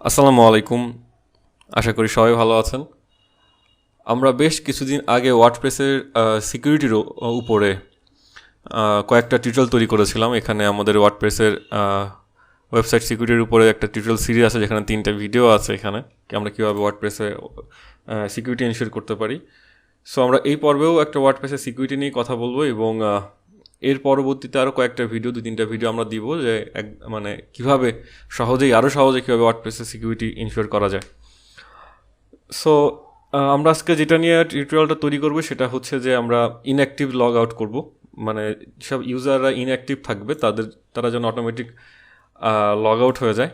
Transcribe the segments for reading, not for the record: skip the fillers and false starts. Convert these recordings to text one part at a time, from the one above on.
আসসালামু আলাইকুম। আশা করি সবাই ভালো আছেন। আমরা বেশ কিছুদিন আগে ওয়ার্ডপ্রেসের সিকিউরিটির উপরে কয়েকটা টিউটোরিয়াল তৈরি করেছিলাম। এখানে আমাদের ওয়ার্ডপ্রেসের ওয়েবসাইট সিকিউরিটির উপরে একটা টিউটোরিয়াল সিরিজ আছে, যেখানে 3টা ভিডিও আছে। এখানে আমরা কীভাবে ওয়ার্ডপ্রেসে সিকিউরিটি এনশিওর করতে পারি। সো আমরা এই পর্বেও একটা ওয়ার্ডপ্রেসের সিকিউরিটি নিয়ে কথা বলবো, এবং এর পরবর্তীতে আরও কয়েকটা ভিডিও, 2-3টা ভিডিও আমরা দিব, যে কীভাবে আরও সহজে কীভাবে ওয়ার্ডপ্রেসের সিকিউরিটি ইনশিওর করা যায়। সো আমরা আজকে যেটা নিয়ে টিউটোরিয়ালটা তৈরি করব সেটা হচ্ছে যে আমরা ইনঅ্যাক্টিভ লগ আউট করবো। মানে সব ইউজাররা ইনঅ্যাক্টিভ থাকবে তারা যেন অটোমেটিক লগ আউট হয়ে যায়।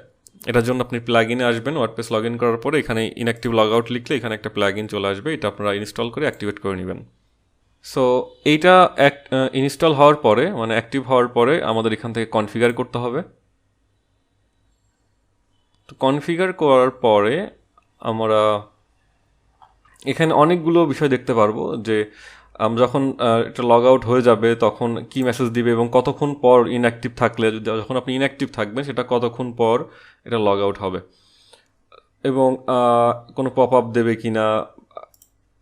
এটার জন্য আপনি প্লাগইনে আসবেন। ওয়ার্ডপ্রেস লগ ইন করার পরে এখানে ইনঅ্যাক্টিভ লগ আউট লিখলে এখানে একটা প্লাগইন চলে আসবে। এটা আপনারা ইনস্টল করে অ্যাক্টিভেট করে নেবেন। সো এইটা ইনস্টল হওয়ার পরে, মানে অ্যাক্টিভ হওয়ার পরে আমাদের এখান থেকে কনফিগার করতে হবে। তো কনফিগার করার পরে আমরা এখানে অনেকগুলো বিষয় দেখতে পারবো, যে আমরা যখন এটা লগ আউট হয়ে যাবে তখন কি মেসেজ দিবে, এবং কতক্ষণ পর ইনঅ্যাক্টিভ থাকলে, যখন আপনি ইনঅ্যাক্টিভ থাকবেন সেটা কতক্ষণ পর এটা লগ আউট হবে, এবং কোনো পপ আপ দেবে কি না,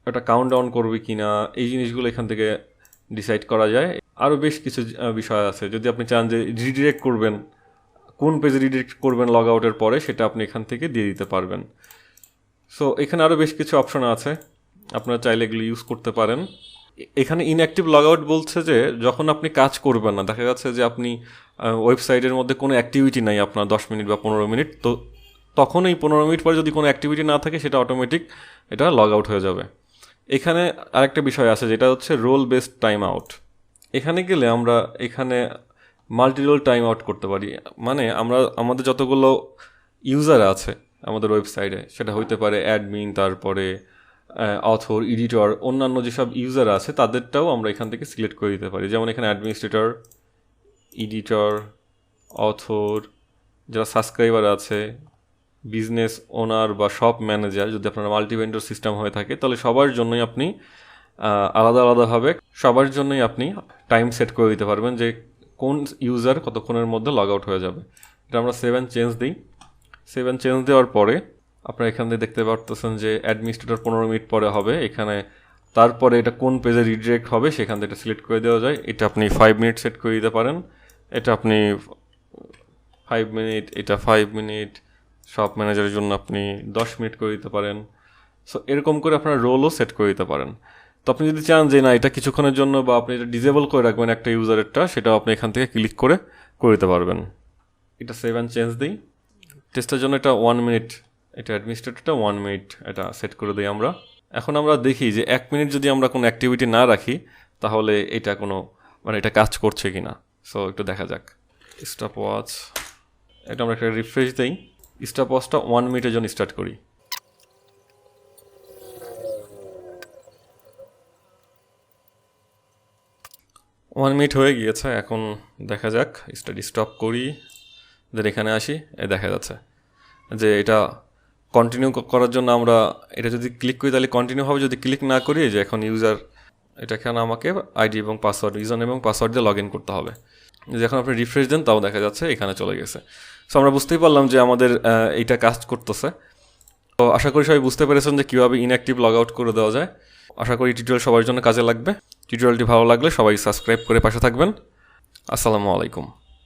এটা কাউন্ট ডাউন করবে কি না, এই জিনিসগুলো এখান থেকে ডিসাইড করা যায়। আরও বেশ কিছু বিষয় আছে। যদি আপনি চান যে রিডিরেক্ট করবেন, কোন পেজে রিডিরেক্ট করবেন লগ আউটের পরে, সেটা আপনি এখান থেকে দিয়ে দিতে পারবেন। সো এখানে আরও বেশ কিছু অপশন আছে, আপনারা চাইলে এগুলো ইউজ করতে পারেন। এখানে ইনঅ্যাক্টিভ লগ আউট বলছে যে যখন আপনি কাজ করবেন না, দেখা যাচ্ছে যে আপনি ওয়েবসাইটের মধ্যে কোনো অ্যাক্টিভিটি নাই আপনার 10 মিনিট বা 15 মিনিট, তো তখন এই 15 মিনিট পরে যদি কোনো অ্যাক্টিভিটি না থাকে সেটা অটোমেটিক এটা লগ আউট হয়ে যাবে। এখানে আরেকটা বিষয় আছে, যেটা হচ্ছে রোল বেসড টাইম আউট। এখানে গেলে আমরা এখানে মাল্টি রোল টাইম আউট করতে পারি। মানে আমাদের যতগুলো ইউজার আছে আমাদের ওয়েবসাইটে, সেটা হইতে পারে অ্যাডমিন, তারপরে অথর, এডিটর, অন্যান্য যেসব ইউজার আছে তাদেরটাও আমরা এখান থেকে সিলেক্ট করে দিতে পারি। যেমন এখানে অ্যাডমিনিস্ট্রেটর, এডিটর, অথর, যারা সাবস্ক্রাইবার আছে, বিজনেস ওনার বা শপ ম্যানেজার, যদি আপনার মাল্টি ভেন্ডর সিস্টেম হয়ে থাকে তাহলে সবার জন্যই আপনি আলাদাভাবে সবার জন্যই আপনি টাইম সেট করে দিতে পারবেন, যে কোন ইউজার কতক্ষণের মধ্যে লগ আউট হয়ে যাবে। এটা আমরা 7 চেঞ্জ দিই। 7 চেঞ্জ দেওয়ার পরে আপনারা এখান থেকে দেখতে পারতেছেন যে অ্যাডমিনিস্ট্রেটর 15 মিনিট পরে হবে। এখানে তারপরে এটা কোন পেজে রিডিরেক্ট হবে সেখান থেকে এটা সিলেক্ট করে দেওয়া যায়। এটা আপনি 5 মিনিট সেট করে দিতে পারেন, এটা আপনি 5 মিনিট, এটা 5 মিনিট, শপ ম্যানেজারের জন্য আপনি 10 মিনিট করে দিতে পারেন। সো এরকম করে আপনার রোলও সেট করে দিতে পারেন। তো আপনি যদি চান যে না, এটা কিছুক্ষণের জন্য বা আপনি এটা ডিজেবল করে রাখবেন একটা ইউজারেরটা, সেটাও আপনি এখান থেকে ক্লিক করে দিতে পারবেন। এটা 7 চেঞ্জ দিই। টেস্টের জন্য এটা 1 মিনিট, এটা অ্যাডমিনিস্ট্রেটরটা 1 মিনিট এটা সেট করে দিই আমরা। এখন আমরা দেখি যে 1 মিনিট যদি আমরা কোনো অ্যাক্টিভিটি না রাখি তাহলে এটা এটা কাজ করছে কি না। সো একটু দেখা যাক। স্টপ ওয়াচ, এটা আমরা একটা রিফ্রেশ দিই। স্টপ ওয়াচটা 1 মিনিটের জন্য স্টার্ট করি। ওয়ান মিনিট হয়ে গিয়েছে, এখন দেখা যাক। স্টপ করি, দেন এখানে আসি, দেখা যাচ্ছে যে এটা কন্টিনিউ করার জন্য আমরা এটা যদি ক্লিক করি তাহলে কন্টিনিউ হবে। যদি ক্লিক না করি, যে এখন এখানে আমাকে আইডি এবং পাসওয়ার্ড, ইউজার এবং পাসওয়ার্ড দিয়ে লগ ইন করতে হবে। যখন আপনি রিফ্রেশ দেন তাও দেখা যাচ্ছে এখানে চলে গেছে। সো আমরা বুঝতেই পারলাম যে আমাদের এইটা কাজ করতেছে। তো আশা করি সবাই বুঝতে পেরেছেন যে কীভাবে ইনঅ্যাক্টিভ লগ আউট করে দেওয়া যায়। আশা করি টিউটোরিয়াল সবার জন্য কাজে লাগবে। টিউটোরিয়ালটি ভালো লাগলে সবাই সাবস্ক্রাইব করে পাশে থাকবেন। আসসালামু আলাইকুম।